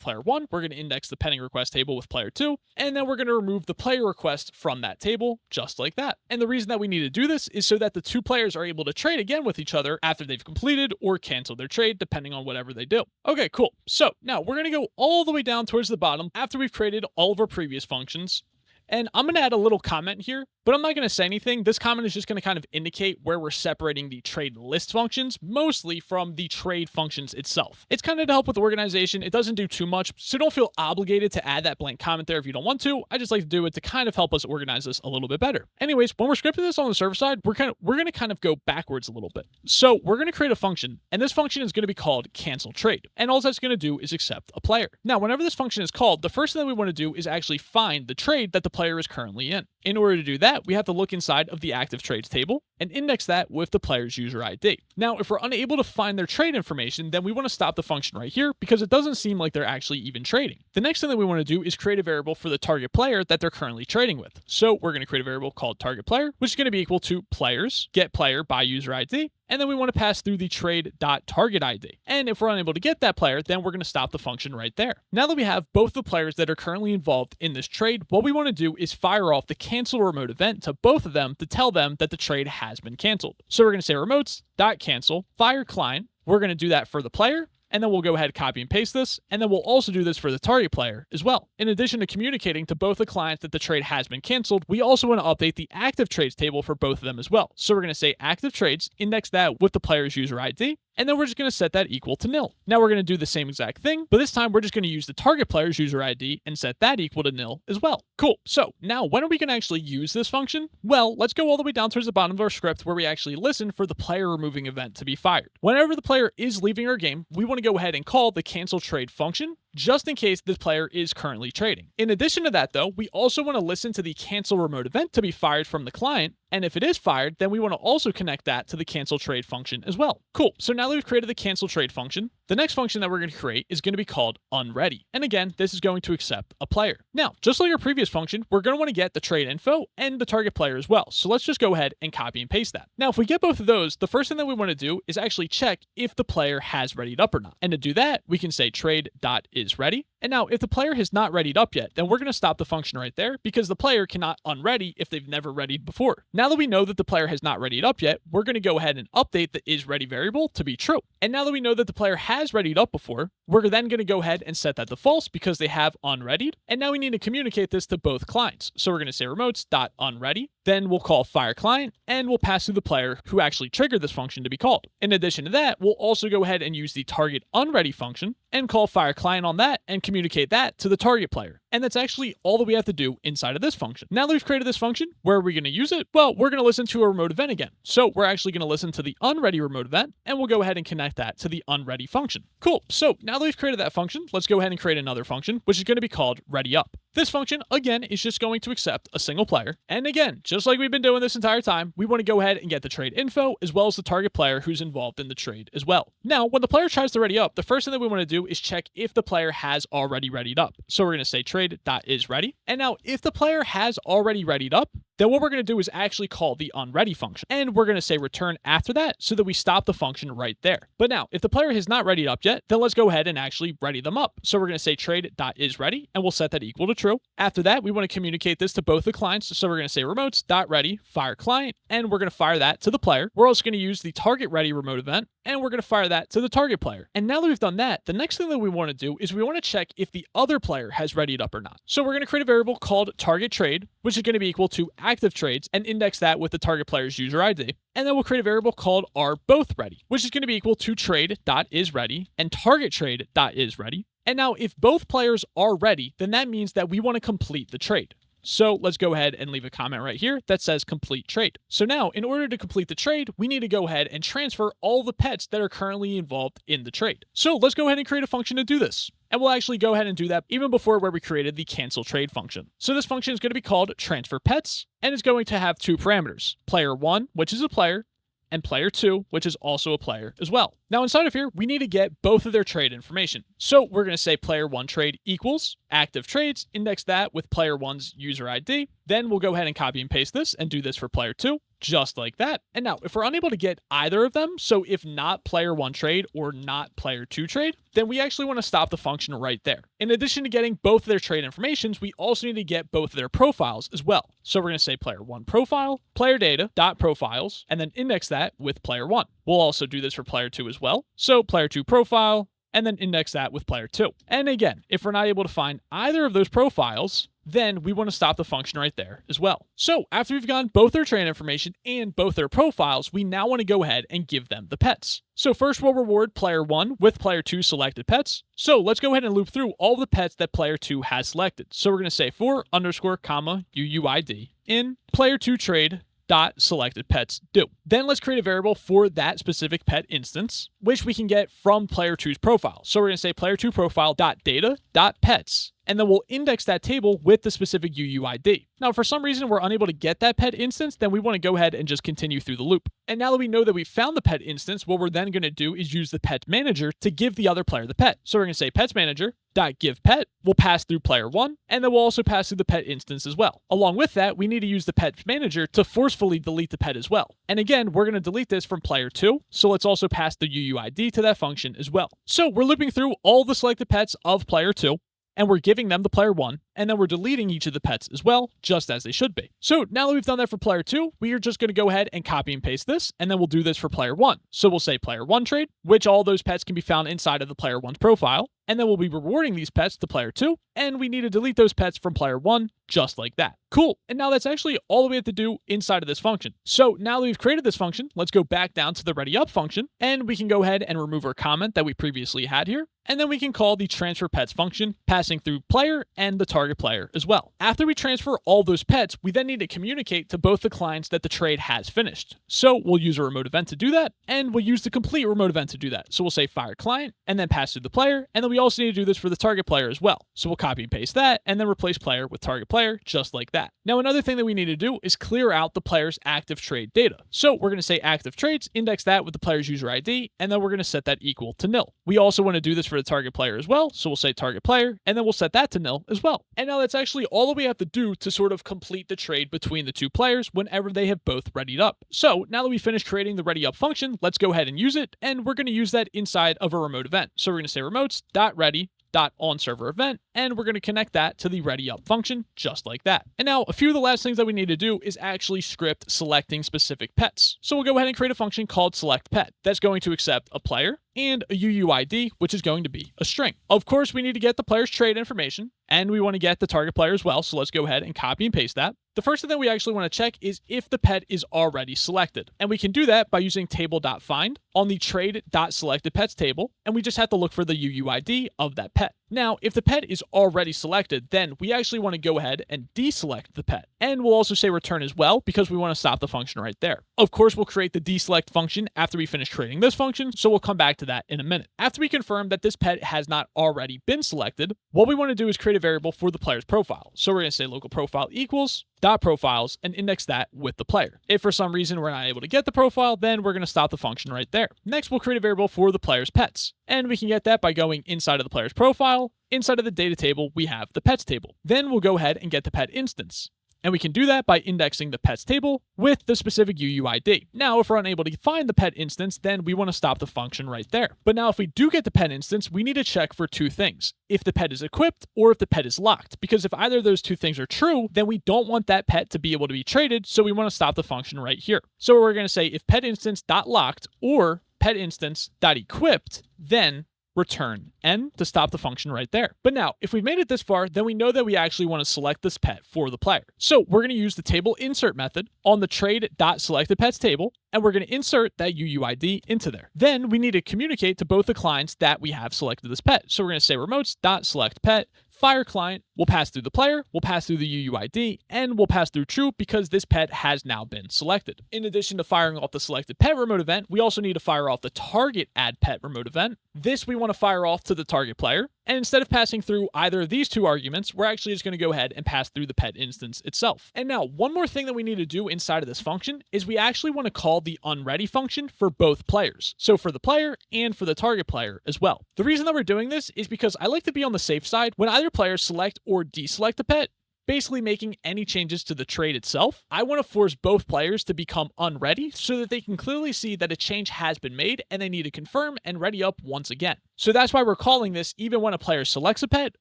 player 1, we're going to index the pending request table with player 2, and then we're going to remove the player request from that table, just like that. And the reason that we need to do this is so that the two players are able to trade again with each other after they've completed or canceled their trade, depending on whatever they do. Okay, cool. So now we're going to go all the way down towards the bottom after we've created all of our previous functions. And I'm going to add a little comment here, but I'm not going to say anything. This comment is just going to kind of indicate where we're separating the trade list functions, mostly from the trade functions itself. It's kind of to help with organization. It doesn't do too much, so don't feel obligated to add that blank comment there if you don't want to. I just like to do it to kind of help us organize this a little bit better. Anyways, when we're scripting this on the server side, we're going to kind of go backwards a little bit. So we're going to create a function, and this function is going to be called cancel trade. And all that's going to do is accept a player. Now, whenever this function is called, the first thing that we want to do is actually find the trade that the player is currently in. In order to do that, we have to look inside of the active trades table and index that with the player's user ID. Now, if we're unable to find their trade information, then we want to stop the function right here because it doesn't seem like they're actually even trading. The next thing that we want to do is create a variable for the target player that they're currently trading with. So we're going to create a variable called target player, which is going to be equal to players, get player by user ID, and then we want to pass through the trade.targetID. And if we're unable to get that player, then we're going to stop the function right there. Now that we have both the players that are currently involved in this trade, what we want to do is fire off the cancel remote event to both of them to tell them that the trade has been canceled. So we're going to say remotes.cancel fire client. We're going to do that for the player, and then we'll go ahead and copy and paste this, and then we'll also do this for the target player as well. In addition to communicating to both the clients that the trade has been canceled, we also want to update the active trades table for both of them as well. So we're going to say active trades, index that with the player's user ID, and then we're just going to set that equal to nil. Now we're going to do the same exact thing, but this time we're just going to use the target player's user ID and set that equal to nil as well. Cool. So now when are we going to actually use this function? Well, let's go all the way down towards the bottom of our script where we actually listen for the player removing event to be fired. Whenever the player is leaving our game, we want to go ahead and call the cancel trade function just in case this player is currently trading. In addition to that though, we also want to listen to the cancel remote event to be fired from the client. And if it is fired, then we want to also connect that to the cancel trade function as well. Cool. So now that we've created the cancel trade function, the next function that we're going to create is going to be called Unready. And again, this is going to accept a player. Now, just like our previous function, we're going to want to get the trade info and the target player as well. So let's just go ahead and copy and paste that. Now, if we get both of those, the first thing that we want to do is actually check if the player has readied up or not. And to do that, we can say trade.isReady. And now if the player has not readied up yet, then we're going to stop the function right there because the player cannot unready if they've never readied before. Now that we know that the player has not readied up yet, we're going to go ahead and update the isReady variable to be true. And now that we know that the player has readied up before, we're then going to go ahead and set that to false because they have unreadied. And now we need to communicate this to both clients. So we're going to say remotes.unready. Then we'll call fire client and we'll pass through the player who actually triggered this function to be called. In addition to that, we'll also go ahead and use the target unready function and call fire client on that and communicate that to the target player. And that's actually all that we have to do inside of this function. Now that we've created this function, where are we going to use it? Well, we're going to listen to a remote event again. So we're actually going to listen to the unready remote event and we'll go ahead and connect that to the unready function. Cool. So now that we've created that function, let's go ahead and create another function, which is going to be called ready up. This function, again, is just going to accept a single player. And again, just like we've been doing this entire time, we want to go ahead and get the trade info as well as the target player who's involved in the trade as well. Now, when the player tries to ready up, the first thing that we want to do is check if the player has already readied up. So we're going to say trade.isReady. And now if the player has already readied up, then what we're going to do is actually call the Unready function. And we're going to say return after that so that we stop the function right there. But now, if the player has not readied up yet, then let's go ahead and actually ready them up. So we're going to say trade.isReady, and we'll set that equal to true. After that, we want to communicate this to both the clients. So we're going to say remotes.ready fire client, and we're going to fire that to the player. We're also going to use the target ready remote event, and we're going to fire that to the target player. And now that we've done that, the next thing that we want to do is we want to check if the other player has readied up or not. So we're going to create a variable called target trade, which is going to be equal to active trades, and index that with the target player's user ID. And then we'll create a variable called are_both_ready, which is going to be equal to trade.isReady and target trade.isReady. And now if both players are ready, then that means that we want to complete the trade. So let's go ahead and leave a comment right here that says complete trade. So now in order to complete the trade, we need to go ahead and transfer all the pets that are currently involved in the trade. So let's go ahead and create a function to do this. And we'll actually go ahead and do that even before where we created the cancel trade function. So this function is going to be called transfer pets, and it's going to have two parameters, player 1, which is a player, and player 2, which is also a player as well. Now inside of here, we need to get both of their trade information. So we're going to say player 1 trade equals active trades, index that with player 1's user ID. Then we'll go ahead and copy and paste this and do this for player 2, just like that. And now if we're unable to get either of them, so if not player 1 trade or not player 2 trade, then we actually want to stop the function right there. In addition to getting both of their trade informations, we also need to get both of their profiles as well. So we're going to say player 1 profile, player data dot profiles, and then index that with player 1. We'll also do this for player 2 as well. So player 2 profile, and then index that with player 2. And again, if we're not able to find either of those profiles, then we want to stop the function right there as well. So after we've gotten both their trade information and both their profiles, we now want to go ahead and give them the pets. So first we'll reward player 1 with player 2 selected pets. So let's go ahead and loop through all the pets that player 2 has selected. So we're going to say for underscore comma UUID in player 2 trade dot selected pets do. Then let's create a variable for that specific pet instance, which we can get from player 2's profile. So we're going to say player 2 profile dot data dot pets, and then we'll index that table with the specific UUID. Now, if for some reason we're unable to get that pet instance, then we want to go ahead and just continue through the loop. And now that we know that we found the pet instance, what we're then going to do is use the pet manager to give the other player the pet. So we're going to say pets manager dot give pet. We'll pass through player 1, and then we'll also pass through the pet instance as well. Along with that, we need to use the pet manager to forcefully delete the pet as well. And again, we're going to delete this from player 2, so let's also pass the UUID to that function as well. So we're looping through all the selected pets of player 2, and we're giving them the player 1, and then we're deleting each of the pets as well, just as they should be. So now that we've done that for player 2, we are just going to go ahead and copy and paste this, and then we'll do this for player 1. So we'll say player 1 trade, which all those pets can be found inside of the player 1's profile, and then we'll be rewarding these pets to player 2, and we need to delete those pets from player 1, just like that. Cool, and now that's actually all that we have to do inside of this function. So now that we've created this function, let's go back down to the ready up function, and we can go ahead and remove our comment that we previously had here, and then we can call the transfer pets function, passing through player and the target player as well. After we transfer all those pets, we then need to communicate to both the clients that the trade has finished. So we'll use a remote event to do that, and we'll use the complete remote event to do that. So we'll say fire client, and then pass through the player, and then we also need to do this for the target player as well. So we'll copy and paste that, and then replace player with target player, just like that. Now another thing that we need to do is clear out the player's active trade data. So we're going to say active trades, index that with the player's user ID, and then we're going to set that equal to nil. We also want to do this for the target player as well, so we'll say target player, and then we'll set that to nil as well. And now that's actually all that we have to do to sort of complete the trade between the two players whenever they have both readied up. So now that we finished creating the ready up function, let's go ahead and use it, and we're going to use that inside of a remote event. So we're going to say remotes.ready.onServer event, and we're going to connect that to the ready up function, just like that. And now a few of the last things that we need to do is actually script selecting specific pets. So we'll go ahead and create a function called select pet that's going to accept a player and a UUID, which is going to be a string. Of course, we need to get the player's trade information, and we want to get the target player as well, so let's go ahead and copy and paste that. The first thing that we actually want to check is if the pet is already selected, and we can do that by using table.find on the trade.selectedPets table, and we just have to look for the UUID of that pet. Now, if the pet is already selected, then we actually want to go ahead and deselect the pet. And we'll also say return as well, because we want to stop the function right there. Of course, we'll create the deselect function after we finish creating this function, so we'll come back to that in a minute. After we confirm that this pet has not already been selected, what we want to do is create a variable for the player's profile. So we're going to say local profile equals .profiles and index that with the player. If for some reason we're not able to get the profile, then we're going to stop the function right there. Next, we'll create a variable for the player's pets. And we can get that by going inside of the player's profile. Inside of the data table, we have the pets table. Then we'll go ahead and get the pet instance. And we can do that by indexing the pets table with the specific UUID. Now, if we're unable to find the pet instance, then we want to stop the function right there. But now if we do get the pet instance, we need to check for two things: if the pet is equipped or if the pet is locked. Because if either of those two things are true, then we don't want that pet to be able to be traded, so we want to stop the function right here. So we're going to say if pet instance.locked or pet instance.equipped, then return n to stop the function right there. But now, if we've made it this far, then we know that we actually want to select this pet for the player. So we're going to use the table insert method on the trade.selectedPets table, and we're going to insert that UUID into there. Then we need to communicate to both the clients that we have selected this pet. So we're going to say remotes.selectPet, fire client, we'll pass through the player, we'll pass through the UUID, and we'll pass through true because this pet has now been selected. In addition to firing off the selected pet remote event, we also need to fire off the target add pet remote event. This we want to fire off to the target player. And instead of passing through either of these two arguments, we're actually just going to go ahead and pass through the pet instance itself. And now, one more thing that we need to do inside of this function is we actually want to call the Unready function for both players. So for the player and for the target player as well. The reason that we're doing this is because I like to be on the safe side when either player select or deselect a pet, basically making any changes to the trade itself. I want to force both players to become unready so that they can clearly see that a change has been made and they need to confirm and ready up once again. So that's why we're calling this even when a player selects a pet,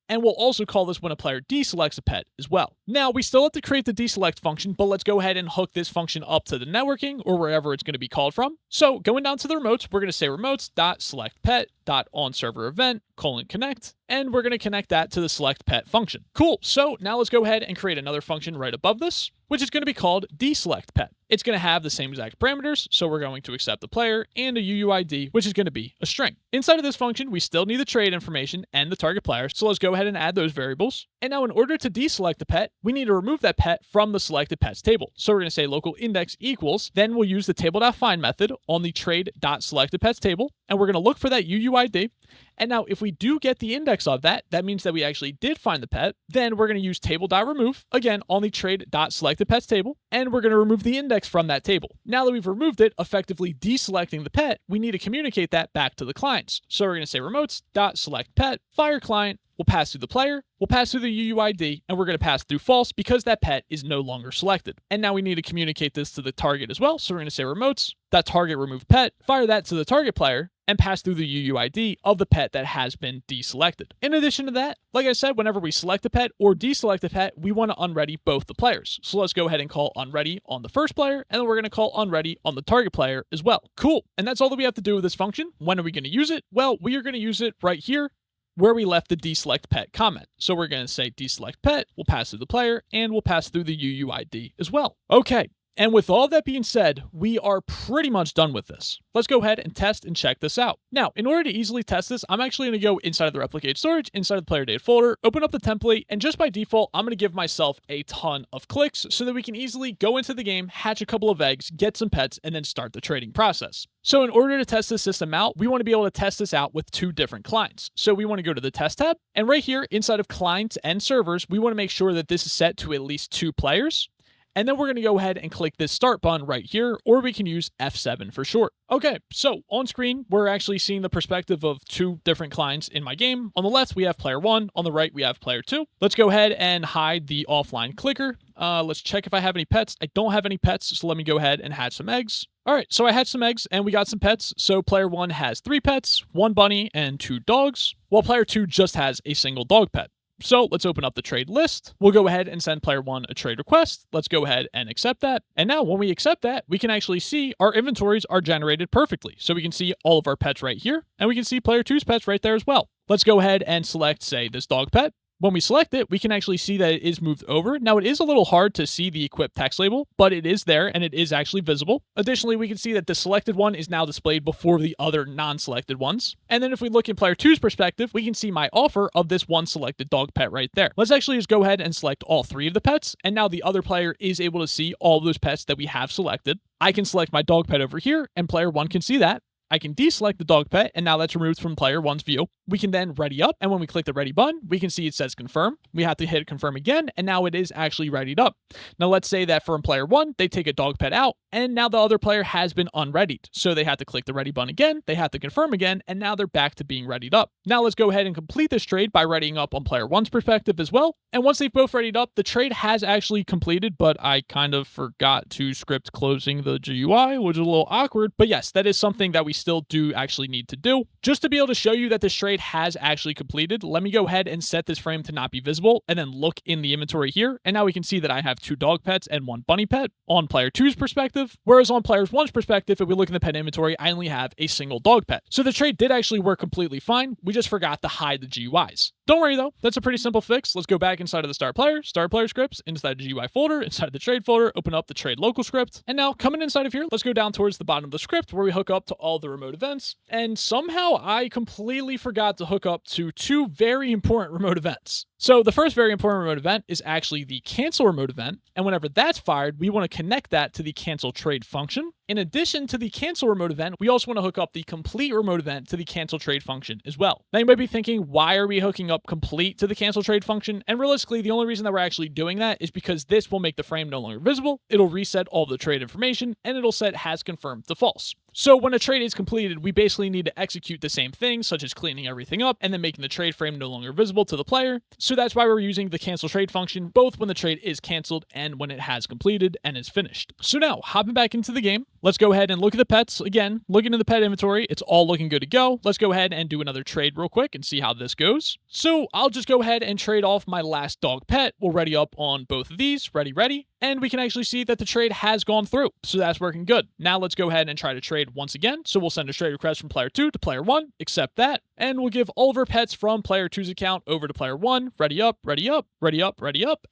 and we'll also call this when a player deselects a pet as well. Now, we still have to create the deselect function, but let's go ahead and hook this function up to the networking or wherever it's going to be called from. So going down to the remotes, we're going to say remotes.selectPet.onServerEvent::connect, and we're going to connect that to the select pet function. Cool. So now let's go ahead and create another function right above this, which is going to be called Deselect Pet. It's going to have the same exact parameters, so we're going to accept the player and a UUID, which is going to be a string. Inside of this function, we still need the trade information and the target player, so let's go ahead and add those variables. And now in order to deselect the pet, we need to remove that pet from the selected pets table. So we're going to say local index equals, then we'll use the table.find method on the trade.selectedPets table, and we're going to look for that UUID. And now if we do get the index of that, that means that we actually did find the pet. Then we're going to use table.remove, again, on the trade.selectedPets table, and we're going to remove the index from that table. Now that we've removed it, effectively deselecting the pet, we need to communicate that back to the clients. So we're going to say remotes.selectPet, fire client, we'll pass through the player, we'll pass through the UUID, and we're going to pass through false because that pet is no longer selected. And now we need to communicate this to the target as well. So we're going to say remotes.target remove pet, fire that to the target player, and pass through the UUID of the pet that has been deselected. In addition to that, like I said, whenever we select a pet or deselect a pet, we want to unready both the players. So let's go ahead and call unready on the first player, and then we're going to call unready on the target player as well. Cool. And that's all that we have to do with this function. When are we going to use it? Well, we are going to use it right here where we left the deselect pet comment. So we're going to say deselect pet, we'll pass through the player, and we'll pass through the UUID as well. Okay. And with all that being said, we are pretty much done with this. Let's go ahead and test and check this out. Now, in order to easily test this, I'm actually going to go inside of the replicated storage, inside the player data folder, open up the template, and just by default, I'm going to give myself a ton of clicks so that we can easily go into the game, hatch a couple of eggs, get some pets, and then start the trading process. So in order to test this system out, we want to be able to test this out with two different clients. So we want to go to the test tab, and right here inside of clients and servers, we want to make sure that this is set to at least 2 players. And then we're going to go ahead and click this start button right here, or we can use F7 for short. Okay, so on screen, we're actually seeing the perspective of 2 different clients in my game. On the left, we have player 1. On the right, we have player 2. Let's go ahead and hide the offline clicker. Let's check if I have any pets. I don't have any pets, so let me go ahead and hatch some eggs. All right, so I hatched some eggs and we got some pets. So player 1 has 3 pets, 1 bunny, and 2 dogs, while player 2 just has a single dog pet. So let's open up the trade list. We'll go ahead and send player 1 a trade request. Let's go ahead and accept that. And now when we accept that, we can actually see our inventories are generated perfectly. So we can see all of our pets right here, and we can see player 2's pets right there as well. Let's go ahead and select, say, this dog pet. When we select it, we can actually see that it is moved over. Now, it is a little hard to see the equipped text label, but it is there and it is actually visible. Additionally, we can see that the selected one is now displayed before the other non-selected ones. And then if we look in player 2's perspective, we can see my offer of this one selected dog pet right there. Let's actually just go ahead and select all 3 of the pets. And now the other player is able to see all those pets that we have selected. I can select my dog pet over here and player 1 can see that. I can deselect the dog pet, and now that's removed from player 1's view. We can then ready up, and when we click the ready button, we can see it says confirm. We have to hit confirm again, and now it is actually readied up. Now let's say that from player 1, they take a dog pet out, and now the other player has been unreadied. So they have to click the ready button again, they have to confirm again, and now they're back to being readied up. Now let's go ahead and complete this trade by readying up on player 1's perspective as well. And once they've both readied up, the trade has actually completed, but I kind of forgot to script closing the GUI, which is a little awkward. But yes, that is something that we still do actually need to do. Just to be able to show you that this trade has actually completed, let me go ahead and set this frame to not be visible and then look in the inventory here. And now we can see that I have 2 dog pets and 1 bunny pet on player 2's perspective, whereas on player 1's perspective, if we look in the pet inventory, I only have a single dog pet. So the trade did actually work completely fine. We just forgot to hide the GUIs. Don't worry though, that's a pretty simple fix. Let's go back inside of the start player scripts, inside the GUI folder, inside the trade folder, open up the trade local script. And now coming inside of here, let's go down towards the bottom of the script where we hook up to all the remote events. And somehow I completely forgot to hook up to 2 very important remote events. So the first very important remote event is actually the cancel remote event. And whenever that's fired, we want to connect that to the cancel trade function. In addition to the cancel remote event, we also want to hook up the complete remote event to the cancel trade function as well. Now you might be thinking, why are we hooking up complete to the cancel trade function? And realistically, the only reason that we're actually doing that is because this will make the frame no longer visible. It'll reset all the trade information and it'll set has confirmed to false. So when a trade is completed, we basically need to execute the same thing, such as cleaning everything up and then making the trade frame no longer visible to the player. So that's why we're using the cancel trade function, both when the trade is canceled and when it has completed and is finished. So now, hopping back into the game, let's go ahead and look at the pets. Again, looking in the pet inventory, it's all looking good to go. Let's go ahead and do another trade real quick and see how this goes. So I'll just go ahead and trade off my last dog pet. We'll ready up on both of these, ready. And we can actually see that the trade has gone through. So that's working good. Now let's go ahead and try to trade once again. So we'll send a trade request from player 2 to player 1, accept that. And we'll give all of our pets from player 2's account over to player 1, ready up.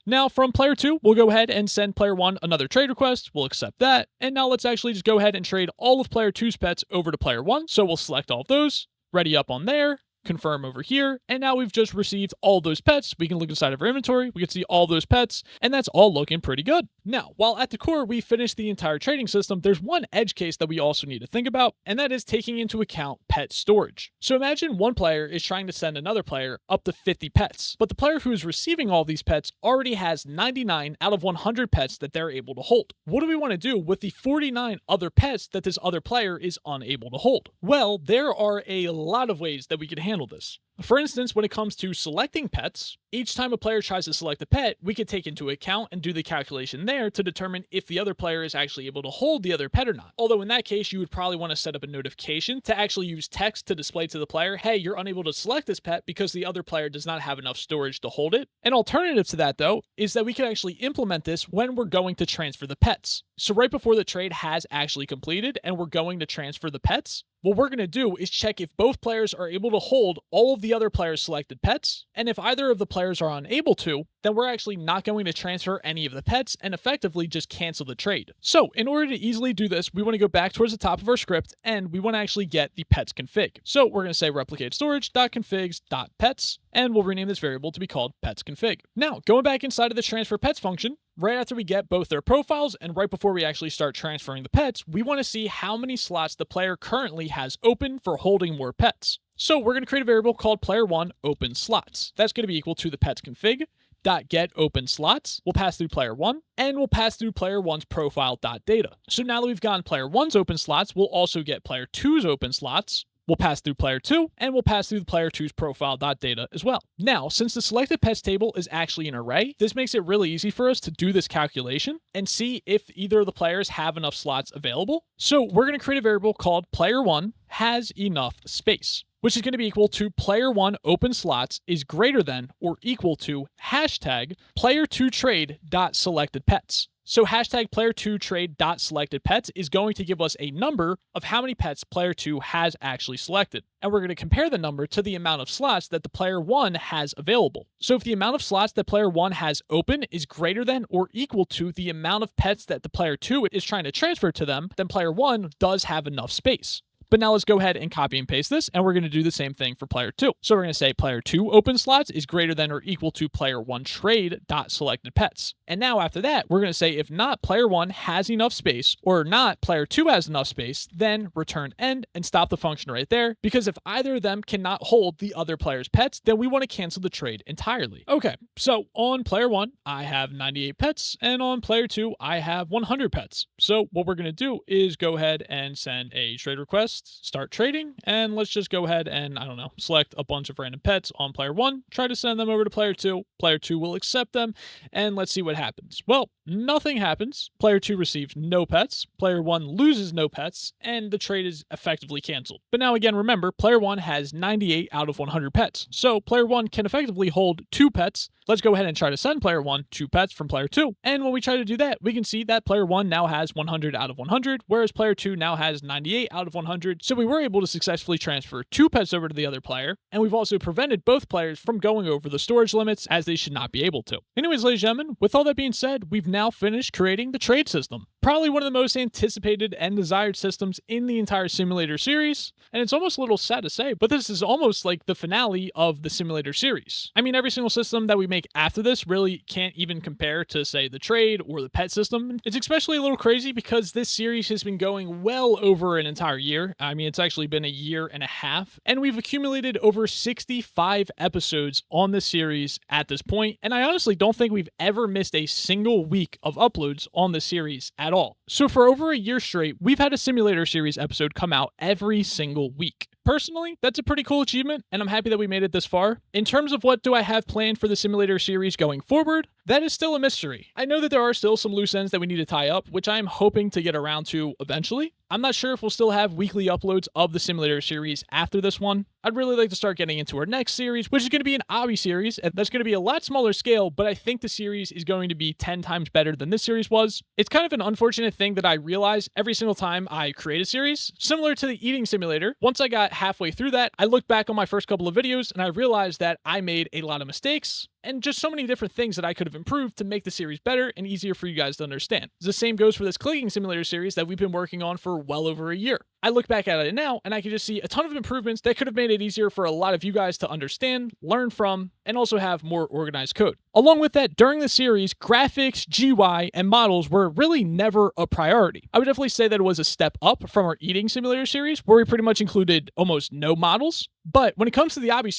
Now from player 2, we'll go ahead and send player 1 another trade request. We'll accept that. And now let's actually just go ahead and trade all of player 2's pets over to player 1. So we'll select all of those, ready up on there, confirm over here, and now we've just received all those pets. We can look inside of our inventory, we can see all those pets, and that's all looking pretty good. Now, while at the core we finished the entire trading system, there's one edge case that we also need to think about, and that is taking into account pet storage. So imagine one player is trying to send another player up to 50 pets, but the player who is receiving all these pets already has 99 out of 100 pets that they're able to hold. What do we want to do with the 49 other pets that this other player is unable to hold? Well, there are a lot of ways that we could handle this. For instance, when it comes to selecting pets, each time a player tries to select a pet, we could take into account and do the calculation there to determine if the other player is actually able to hold the other pet or not. Although in that case, you would probably want to set up a notification to actually use text to display to the player, hey, you're unable to select this pet because the other player does not have enough storage to hold it. An alternative to that, though, is that we can actually implement this when we're going to transfer the pets. So right before the trade has actually completed and we're going to transfer the pets, what we're going to do is check if both players are able to hold all of the other players' selected pets, and if either of the players are unable to, then we're actually not going to transfer any of the pets and effectively just cancel the trade. So in order to easily do this, we want to go back towards the top of our script and we want to actually get the pets config. So we're going to say replicate storage.configs.pets, and we'll rename this variable to be called pets config. Now, going back inside of the transfer pets function, right after we get both their profiles and right before we actually start transferring the pets, we want to see how many slots the player currently has open for holding more pets. So we're going to create a variable called player1 open slots. That's going to be equal to the pets config dot get open slots. We'll pass through player 1 and we'll pass through player 1's profile dot data. So now that we've gotten player 1's open slots, we'll also get player 2's open slots. We'll pass through player 2, and we'll pass through the player 2's profile.data as well. Now, since the selected pets table is actually an array, this makes it really easy for us to do this calculation and see if either of the players have enough slots available. So we're going to create a variable called player1 has enough space, which is going to be equal to player1 open slots is greater than or equal to hashtag player2trade.selectedpets. So hashtag player2trade.selectedpets is going to give us a number of how many pets player 2 has actually selected. And we're going to compare the number to the amount of slots that the player 1 has available. So if the amount of slots that player 1 has open is greater than or equal to the amount of pets that the player 2 is trying to transfer to them, then player 1 does have enough space. But now let's go ahead and copy and paste this, and we're going to do the same thing for player 2. So we're going to say player 2 open slots is greater than or equal to player 1 trade dot selected pets. And now after that, we're going to say if not player 1 has enough space or not player 2 has enough space, then return end and stop the function right there, because if either of them cannot hold the other player's pets, then we want to cancel the trade entirely. Okay, so on player 1, I have 98 pets, and on player 2, I have 100 pets. So what we're going to do is go ahead and send a trade request, start trading, and let's just go ahead and, I don't know, select a bunch of random pets on player 1, try to send them over to player 2. Player 2 will accept them, and let's see what happens. Well, nothing happens. Player 2 receives no pets, player 1 loses no pets, and the trade is effectively canceled. But now again, remember, player 1 has 98 out of 100 pets, so player 1 can effectively hold 2 pets. Let's go ahead and try to send player 1 2 pets from player 2, and when we try to do that, we can see that player 1 now has 100 out of 100, whereas player 2 now has 98 out of 100, so we were able to successfully transfer 2 pets over to the other player, and we've also prevented both players from going over the storage limits, as they should not be able to. Anyways, ladies and gentlemen, with all that being said, we've now finished creating the trade system. Probably one of the most anticipated and desired systems in the entire simulator series, and it's almost a little sad to say, but this is almost like the finale of the simulator series. I mean, every single system that we make after this really can't even compare to, say, the trade or the pet system. It's especially a little crazy because this series has been going well over an entire year. I mean, it's actually been a year and a half, and we've accumulated over 65 episodes on this series at this point, and I honestly don't think we've ever missed a single week of uploads on this series at all. So for over a year straight, we've had a simulator series episode come out every single week. Personally, that's a pretty cool achievement, and I'm happy that we made it this far. In terms of what do I have planned for the simulator series going forward, that is still a mystery. I know that there are still some loose ends that we need to tie up, which I'm hoping to get around to eventually. I'm not sure if we'll still have weekly uploads of the simulator series after this one. I'd really like to start getting into our next series, which is going to be an Obby series, and that's going to be a lot smaller scale, but I think the series is going to be 10 times better than this series was. It's kind of an unfortunate thing that I realize every single time I create a series, similar to the eating simulator. Once I got halfway through that, I looked back on my first couple of videos and I realized that I made a lot of mistakes and just so many different things that I could have improved to make the series better and easier for you guys to understand. The same goes for this clicking simulator series that we've been working on for well over a year. I look back at it now and I can just see a ton of improvements that could have made it easier for a lot of you guys to understand, learn from, and also have more organized code. Along with that, during the series, graphics, GUI, and models were really never a priority. I would definitely say that it was a step up from our eating simulator series, where we pretty much included almost no models. But when it comes to the Obby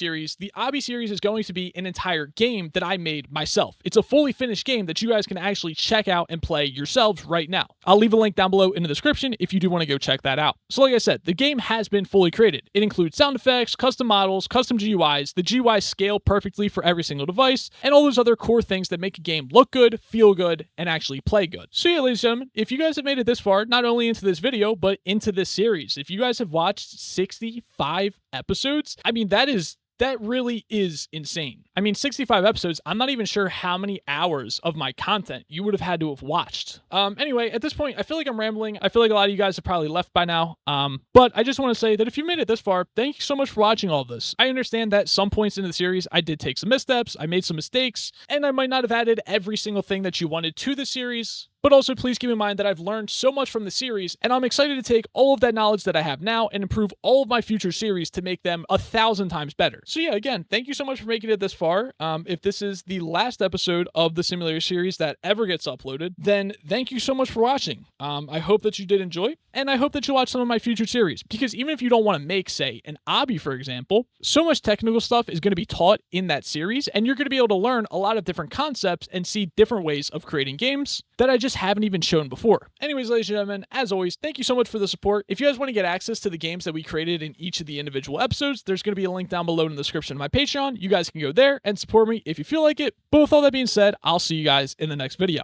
series is going to be an entire game that I made myself. It's a fully finished game that you guys can actually check out and play yourselves right now. I'll leave a link down below in the description if you do want to go check that out. So like I said, the game has been fully created. It includes sound effects, custom models, custom GUIs, the GUIs scale perfectly for every single device, and all those other core things that make a game look good, feel good, and actually play good. So yeah, ladies and gentlemen, if you guys have made it this far, not only into this video, but into this series, if you guys have watched 65 episodes, I mean, that really is insane. I mean, 65 episodes, I'm not even sure how many hours of my content you would have had to have watched. Anyway, at this point, I feel like I'm rambling. I feel like a lot of you guys have probably left by now. But I just want to say that if you made it this far, thank you so much for watching all of this. I understand that some points in the series, I did take some missteps, I made some mistakes, and I might not have added every single thing that you wanted to the series. But also please keep in mind that I've learned so much from the series, and I'm excited to take all of that knowledge that I have now and improve all of my future series to make them 1,000 times better. So yeah, again, thank you so much for making it this far. If this is the last episode of the simulator series that ever gets uploaded, then thank you so much for watching. I hope that you did enjoy, and I hope that you watch some of my future series, because even if you don't want to make, say, an obby, for example, so much technical stuff is going to be taught in that series, and you're going to be able to learn a lot of different concepts and see different ways of creating games that I just haven't even shown before. Anyways, ladies and gentlemen, as always, thank you so much for the support. If you guys want to get access to the games that we created in each of the individual episodes, there's going to be a link down below in the description of my Patreon. You guys can go there and support me if you feel like it. But with all that being said, I'll see you guys in the next video.